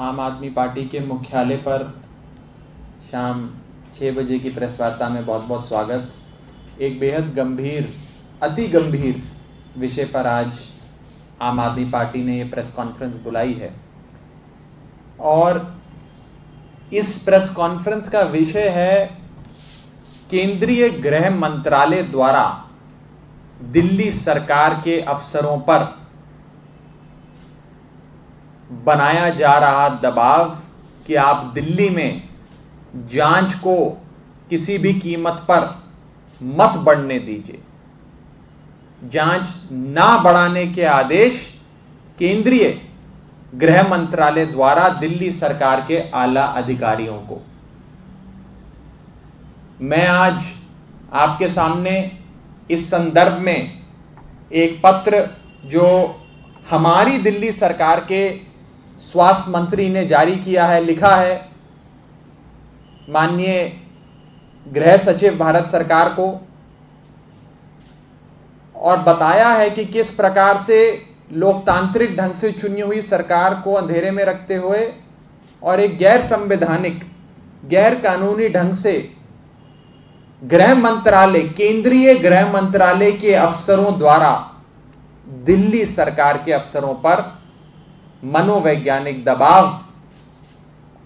आम आदमी पार्टी के मुख्यालय पर शाम 6 बजे की प्रेस वार्ता में बहुत बहुत स्वागत। एक बेहद गंभीर, अति गंभीर विषय पर आज आम आदमी पार्टी ने ये प्रेस कॉन्फ्रेंस बुलाई है और इस प्रेस कॉन्फ्रेंस का विषय है केंद्रीय गृह मंत्रालय द्वारा दिल्ली सरकार के अफसरों पर बनाया जा रहा दबाव कि आप दिल्ली में जांच को किसी भी कीमत पर मत बढ़ने दीजिए। जांच ना बढ़ाने के आदेश केंद्रीय गृह मंत्रालय द्वारा दिल्ली सरकार के आला अधिकारियों को। मैं आज आपके सामने इस संदर्भ में एक पत्र जो हमारी दिल्ली सरकार के स्वास्थ्य मंत्री ने जारी किया है, लिखा है माननीय गृह सचिव भारत सरकार को, और बताया है कि किस प्रकार से लोकतांत्रिक ढंग से चुनी हुई सरकार को अंधेरे में रखते हुए और एक गैर संवैधानिक, गैर कानूनी ढंग से गृह मंत्रालय, केंद्रीय गृह मंत्रालय के अफसरों द्वारा दिल्ली सरकार के अफसरों पर मनोवैज्ञानिक दबाव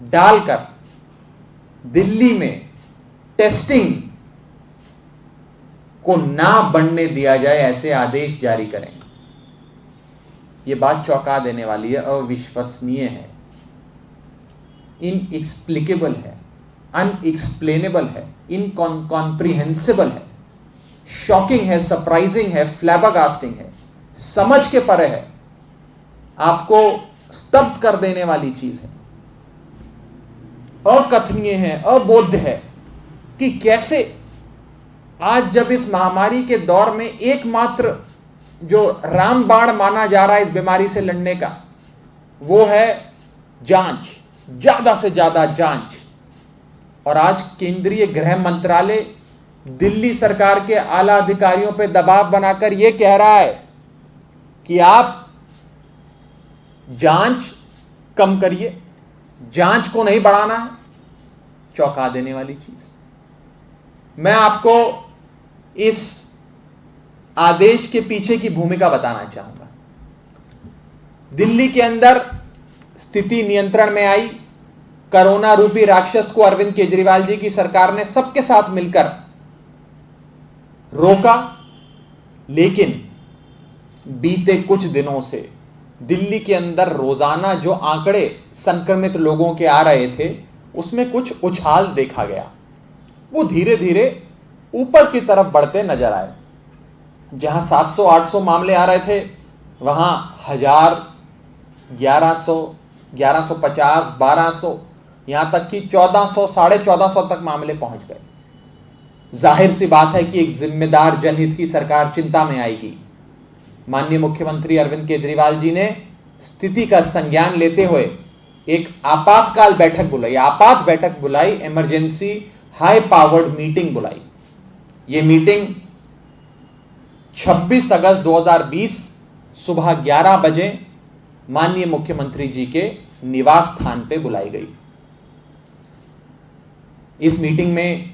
डालकर दिल्ली में टेस्टिंग को ना बढ़ने दिया जाए, ऐसे आदेश जारी करें। यह बात चौंका देने वाली है, अविश्वसनीय है, इनएक्सप्लिकेबल है, अनएक्सप्लेनेबल है, इनकॉम्प्रिहेंसिबल है, शॉकिंग है, सरप्राइजिंग है, फ्लैबरगास्टिंग है, समझ के परे है, आपको स्तब्ध कर देने वाली चीज है, अकथनीय है, अबोध्य है कि कैसे आज जब इस महामारी के दौर में एकमात्र जो रामबाण माना जा रहा है इस बीमारी से लड़ने का, वो है जांच, ज्यादा से ज्यादा जांच। और आज केंद्रीय गृह मंत्रालय दिल्ली सरकार के आला अधिकारियों पर दबाव बनाकर यह कह रहा है कि आप जांच कम करिए, जांच को नहीं बढ़ाना है। चौंका देने वाली चीज। मैं आपको इस आदेश के पीछे की भूमिका बताना चाहूंगा। दिल्ली के अंदर स्थिति नियंत्रण में आई, कोरोना रूपी राक्षस को अरविंद केजरीवाल जी की सरकार ने सबके साथ मिलकर रोका, लेकिन बीते कुछ दिनों से दिल्ली के अंदर रोजाना जो आंकड़े संक्रमित लोगों के आ रहे थे उसमें कुछ उछाल देखा गया। वो धीरे धीरे ऊपर की तरफ बढ़ते नजर आए। जहां 700-800 मामले आ रहे थे वहां 1000, 1100, 1150, 1200, यहां तक कि 1400, 1450 तक मामले पहुंच गए। जाहिर सी बात है कि एक जिम्मेदार जनहित की सरकार चिंता में आएगी। माननीय मुख्यमंत्री अरविंद केजरीवाल जी ने स्थिति का संज्ञान लेते हुए एक आपातकाल बैठक बुलाई, इमरजेंसी हाई पावर्ड मीटिंग बुलाई। यह मीटिंग 26 अगस्त 2020 सुबह 11 बजे माननीय मुख्यमंत्री जी के निवास स्थान पे बुलाई गई। इस मीटिंग में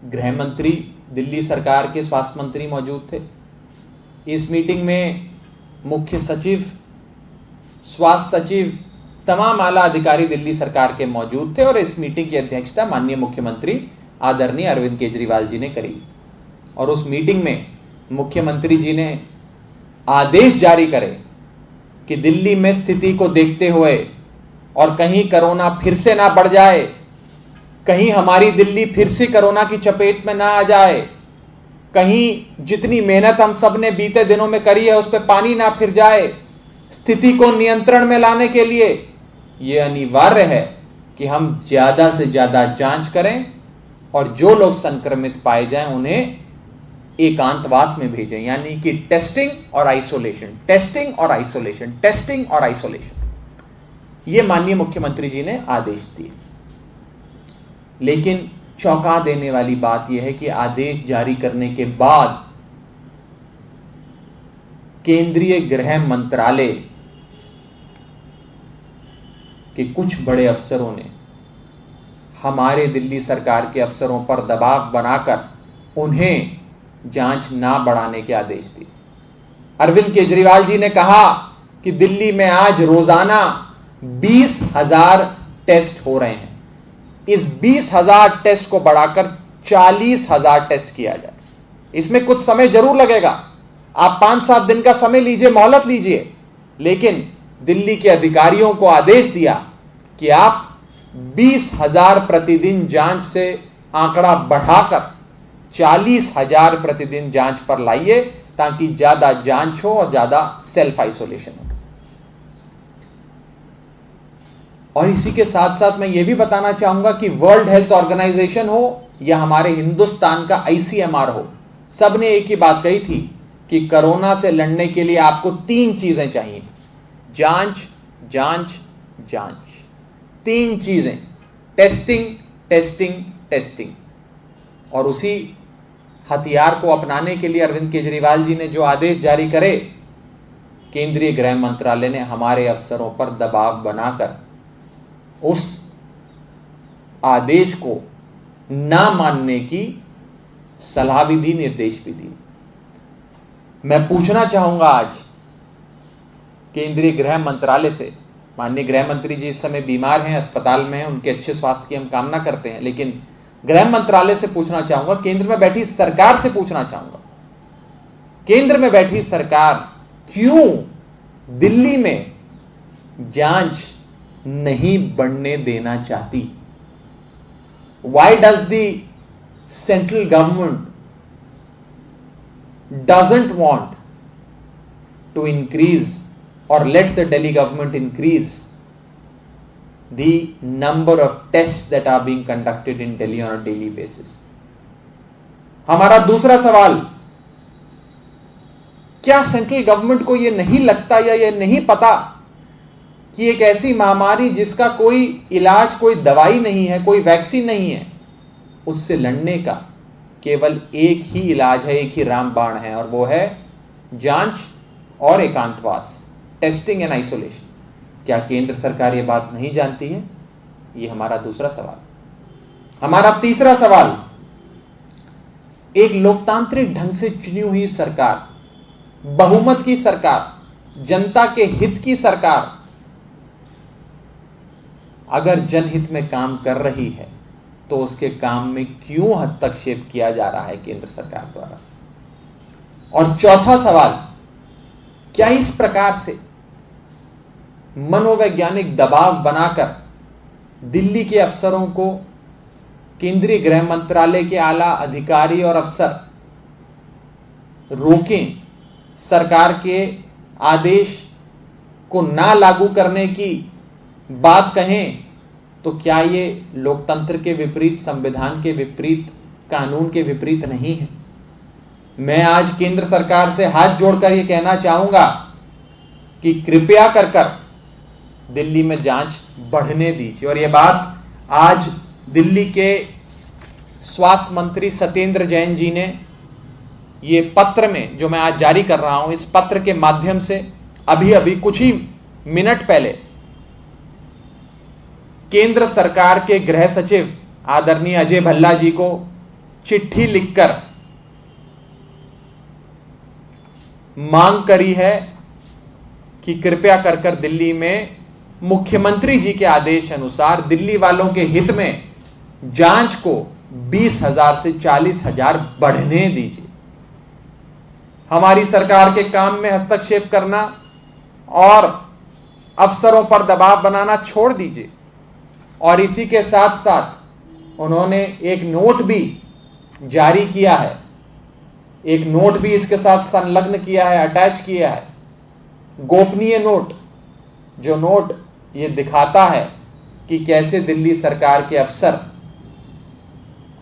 गृह मंत्री, दिल्ली सरकार के स्वास्थ्य मंत्री मौजूद थे। इस मीटिंग में मुख्य सचिव, स्वास्थ्य सचिव, तमाम आला अधिकारी दिल्ली सरकार के मौजूद थे और इस मीटिंग की अध्यक्षता माननीय मुख्यमंत्री आदरणीय अरविंद केजरीवाल जी ने करी। और उस मीटिंग में मुख्यमंत्री जी ने आदेश जारी करे कि दिल्ली में स्थिति को देखते हुए और कहीं कोरोना फिर से ना बढ़ जाए, कहीं हमारी दिल्ली फिर से कोरोना की चपेट में ना आ जाए, कहीं जितनी मेहनत हम सब ने बीते दिनों में करी है उस पर पानी ना फिर जाए, स्थिति को नियंत्रण में लाने के लिए यह अनिवार्य है कि हम ज्यादा से ज्यादा जांच करें और जो लोग संक्रमित पाए जाएं उन्हें एकांतवास में भेजें, यानी कि टेस्टिंग और आइसोलेशन, टेस्टिंग और आइसोलेशन, टेस्टिंग और आइसोलेशन। यह माननीय मुख्यमंत्री जी ने आदेश दिए। लेकिन चौंका देने वाली बात यह है कि आदेश जारी करने के बाद केंद्रीय गृह मंत्रालय कि कुछ बड़े अफसरों ने हमारे दिल्ली सरकार के अफसरों पर दबाव बनाकर उन्हें जांच ना बढ़ाने के आदेश दिए। अरविंद केजरीवाल जी ने कहा कि दिल्ली में आज रोजाना 20,000 टेस्ट हो रहे हैं, इस 20,000 टेस्ट को बढ़ाकर 40,000 टेस्ट किया जाए। इसमें कुछ समय जरूर लगेगा, आप 5-7 दिन का समय लीजिए, मोहलत लीजिए, लेकिन दिल्ली के अधिकारियों को आदेश दिया कि आप 20,000 प्रतिदिन जांच से आंकड़ा बढ़ाकर 40,000 प्रतिदिन जांच पर लाइए, ताकि ज्यादा जांच हो और ज्यादा सेल्फ आइसोलेशन हो। और इसी के साथ साथ मैं यह भी बताना चाहूंगा कि वर्ल्ड हेल्थ ऑर्गेनाइजेशन हो या हमारे हिंदुस्तान का ICMR हो, सबने एक ही बात कही थी कि कोरोना से लड़ने के लिए आपको 3 चीजें चाहिए, जांच, जांच, जांच। 3 चीजें, टेस्टिंग, टेस्टिंग, टेस्टिंग। और उसी हथियार को अपनाने के लिए अरविंद केजरीवाल जी ने जो आदेश जारी करे, केंद्रीय गृह मंत्रालय ने हमारे अफसरों पर दबाव बनाकर उस आदेश को ना मानने की सलाह भी दी, निर्देश भी दी। मैं पूछना चाहूंगा आज केंद्रीय गृह मंत्रालय से, माननीय गृह मंत्री जी इस समय बीमार हैं, अस्पताल में हैं, उनके अच्छे स्वास्थ्य की हम कामना करते हैं, लेकिन गृह मंत्रालय से पूछना चाहूंगा, केंद्र में बैठी सरकार से पूछना चाहूंगा, केंद्र में बैठी सरकार क्यों दिल्ली में जांच नहीं बढ़ने देना चाहती? Why does the central government doesn't want to increase or let the Delhi government increase the number of tests that are being conducted in Delhi on a daily basis? हमारा दूसरा सवाल, क्या सेंट्रल गवर्नमेंट को यह नहीं लगता या यह नहीं पता कि एक ऐसी महामारी जिसका कोई इलाज, कोई दवाई नहीं है, कोई वैक्सीन नहीं है, उससे लड़ने का केवल एक ही इलाज है, एक ही रामबाण है, और वो है जांच और एकांतवास, टेस्टिंग एंड आइसोलेशन? क्या केंद्र सरकार ये बात नहीं जानती है? ये हमारा दूसरा सवाल। हमारा तीसरा सवाल, एक लोकतांत्रिक ढंग से चुनी हुई सरकार, बहुमत की सरकार, जनता के हित की सरकार, अगर जनहित में काम कर रही है तो उसके काम में क्यों हस्तक्षेप किया जा रहा है केंद्र सरकार द्वारा? और चौथा सवाल, क्या इस प्रकार से मनोवैज्ञानिक दबाव बनाकर दिल्ली के अफसरों को केंद्रीय गृह मंत्रालय के आला अधिकारी और अफसर रोकें, सरकार के आदेश को ना लागू करने की बात कहें, तो क्या ये लोकतंत्र के विपरीत, संविधान के विपरीत, कानून के विपरीत नहीं है? मैं आज केंद्र सरकार से हाथ जोड़कर ये कहना चाहूंगा कि कृपया कर दिल्ली में जांच बढ़ने दीजिए। और ये बात आज दिल्ली के स्वास्थ्य मंत्री सत्येंद्र जैन जी ने ये पत्र में, जो मैं आज जारी कर रहा हूं, इस पत्र के माध्यम से अभी कुछ ही मिनट पहले केंद्र सरकार के गृह सचिव आदरणीय अजय भल्ला जी को चिट्ठी लिखकर मांग करी है कि कृपया कर दिल्ली में मुख्यमंत्री जी के आदेश अनुसार दिल्ली वालों के हित में जांच को 20,000 से 40,000 बढ़ने दीजिए। हमारी सरकार के काम में हस्तक्षेप करना और अफसरों पर दबाव बनाना छोड़ दीजिए। और इसी के साथ साथ उन्होंने एक नोट भी जारी किया है, एक नोट भी इसके साथ संलग्न किया है, अटैच किया है, गोपनीय नोट, जो नोट ये दिखाता है कि कैसे दिल्ली सरकार के अफसर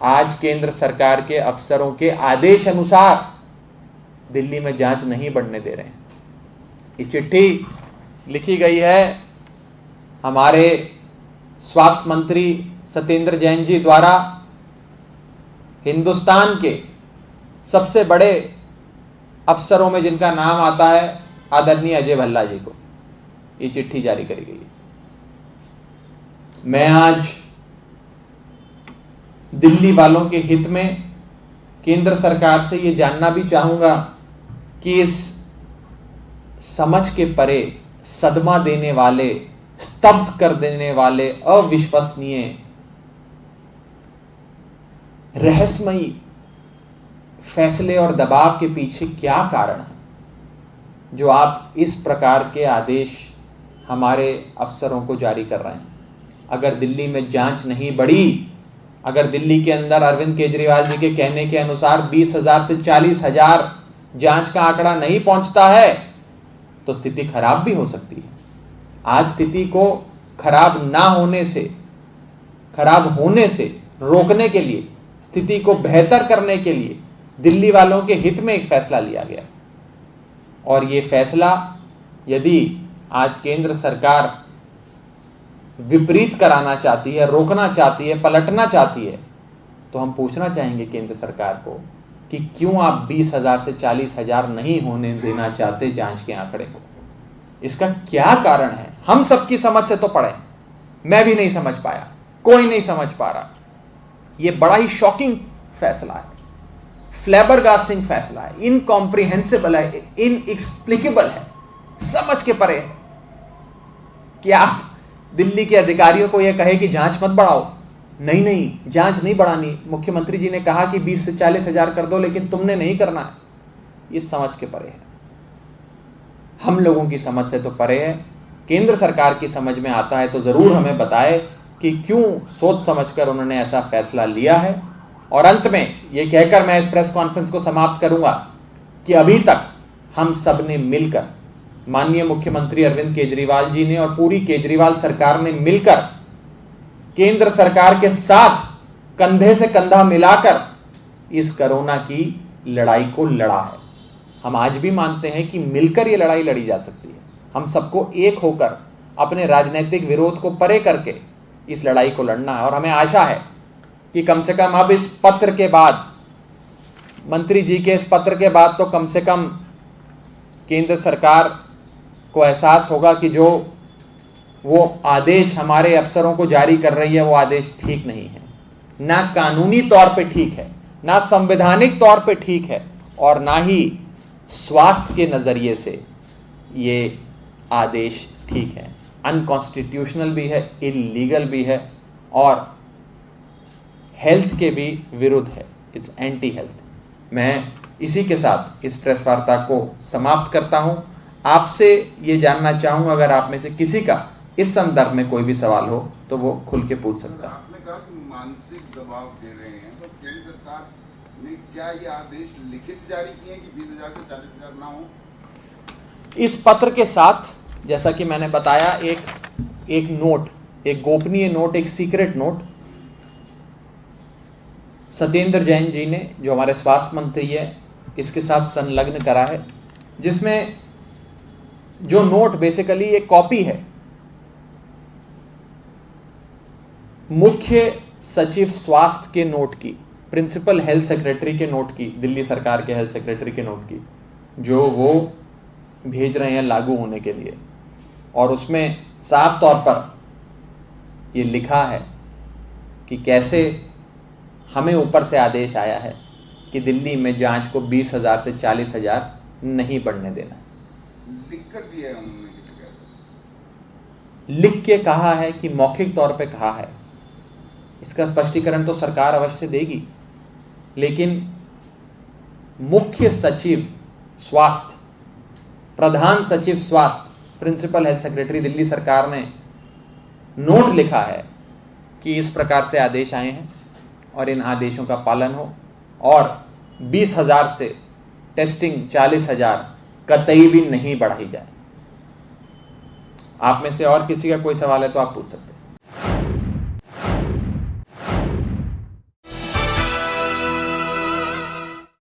आज केंद्र सरकार के अफसरों के आदेश अनुसार दिल्ली में जांच नहीं बढ़ने दे रहे हैं। ये चिट्ठी लिखी गई है हमारे स्वास्थ्य मंत्री सत्येंद्र जैन जी द्वारा हिंदुस्तान के सबसे बड़े अफसरों में जिनका नाम आता है आदरणीय अजय भल्ला जी को ये चिट्ठी जारी करी गई है। मैं आज दिल्ली वालों के हित में केंद्र सरकार से ये जानना भी चाहूंगा कि इस समझ के परे सदमा देने वाले, स्तब्ध कर देने वाले, अविश्वसनीय, रहस्यमयी फैसले और दबाव के पीछे क्या कारण है जो आप इस प्रकार के आदेश हमारे अफसरों को जारी कर रहे हैं। अगर दिल्ली में जांच नहीं बढ़ी, अगर दिल्ली के अंदर अरविंद केजरीवाल जी के कहने के अनुसार 20,000 से 40,000 जांच का आंकड़ा नहीं पहुंचता है तो स्थिति खराब भी हो सकती है। आज स्थिति को खराब ना होने से, खराब होने से रोकने के लिए, स्थिति को बेहतर करने के लिए दिल्ली वालों के हित में एक फैसला लिया गया। और ये फैसला यदि आज केंद्र सरकार विपरीत कराना चाहती है, रोकना चाहती है, पलटना चाहती है, तो हम पूछना चाहेंगे केंद्र सरकार को कि क्यों आप 20,000 से 40,000 नहीं होने देना चाहते जांच के आंकड़े को। इसका क्या कारण है? हम सबकी समझ से तो पड़े, मैं भी नहीं समझ पाया, कोई नहीं समझ पा रहा। यह बड़ा ही शॉकिंग फैसला है, फ्लैबरगास्टिंग फैसला है, इनकॉम्प्रिहेंसिबल है, इनएक्सप्लिकेबल है, समझ के परे है कि आप दिल्ली के अधिकारियों को यह कहे कि जांच मत बढ़ाओ। नहीं नहीं, जांच नहीं बढ़ानी। मुख्यमंत्री जी ने कहा कि 20 से 40,000 कर दो, लेकिन तुमने नहीं करना है। ये समझ के परे है, हम लोगों की समझ से तो परे है। केंद्र सरकार की समझ में आता है तो जरूर हमें बताए कि क्यों सोच समझकर उन्होंने ऐसा फैसला लिया है। और अंत में यह कहकर मैं इस प्रेस कॉन्फ्रेंस को समाप्त करूंगा कि अभी तक हम सब ने मिलकर, माननीय मुख्यमंत्री अरविंद केजरीवाल जी ने और पूरी केजरीवाल सरकार ने मिलकर केंद्र सरकार के साथ कंधे से कंधा मिलाकर इस कोरोना की लड़ाई को लड़ा है। हम आज भी मानते हैं कि मिलकर यह लड़ाई लड़ी जा सकती है। हम सबको एक होकर अपने राजनीतिक विरोध को परे करके इस लड़ाई को लड़ना है। और हमें आशा है कि कम से कम अब इस पत्र के बाद, मंत्री जी के इस पत्र के बाद, तो कम से कम केंद्र सरकार को एहसास होगा कि जो वो आदेश हमारे अफसरों को जारी कर रही है वो आदेश ठीक नहीं है, ना कानूनी तौर पे ठीक है, ना संवैधानिक तौर पे ठीक है, और ना ही स्वास्थ्य के नजरिए से ये आदेश ठीक है। अनकॉन्स्टिट्यूशनल भी है, इलीगल भी है और हेल्थ के भी विरुद्ध है। It's anti health. मैं इसी के साथ इस प्रेस वार्ता को समाप्त करता हूं। आपसे ये जानना चाहूंगा, अगर आप में से किसी का इस संदर्भ में कोई भी सवाल हो तो वो खुल के पूछ सकता है। आपने कहा कि मानसिक दबाव दे रहे हैं, तो केंद्र सरकार ने क्या ये आदेश लिखित जारी किए हैं कि 20,000 से 40,000 ना हो? इस पत्र के साथ, जैसा कि मैंने बताया, एक नोट, एक गोपनीय नोट, एक सीक्रेट नोट सत्येंद्र जैन जी ने, जो हमारे स्वास्थ्य मंत्री है, इसके साथ संलग्न करा है, जिसमें जो नोट बेसिकली एक कॉपी है मुख्य सचिव स्वास्थ्य के नोट की, प्रिंसिपल हेल्थ सेक्रेटरी के नोट की, दिल्ली सरकार के हेल्थ सेक्रेटरी के नोट की, जो वो भेज रहे हैं लागू होने के लिए। और उसमें साफ तौर पर ये लिखा है कि कैसे हमें ऊपर से आदेश आया है कि दिल्ली में जांच को 20,000 से 40,000 नहीं बढ़ने देना। लिख कर दिया है उन्होंने? लिख के कहा है कि मौखिक तौर पे कहा है। इसका स्पष्टीकरण तो सरकार अवश्य देगी, लेकिन मुख्य सचिव स्वास्थ्य, प्रधान सचिव स्वास्थ्य, प्रिंसिपल हेल्थ सेक्रेटरी दिल्ली सरकार ने नोट लिखा है कि इस प्रकार से आदेश आए हैं और इन आदेशों का पालन हो, और 20,000 से टेस्टिंग 40,000 कतई भी नहीं बढ़ाई जाए। आप में से और किसी का कोई सवाल है तो आप पूछ सकते हैं।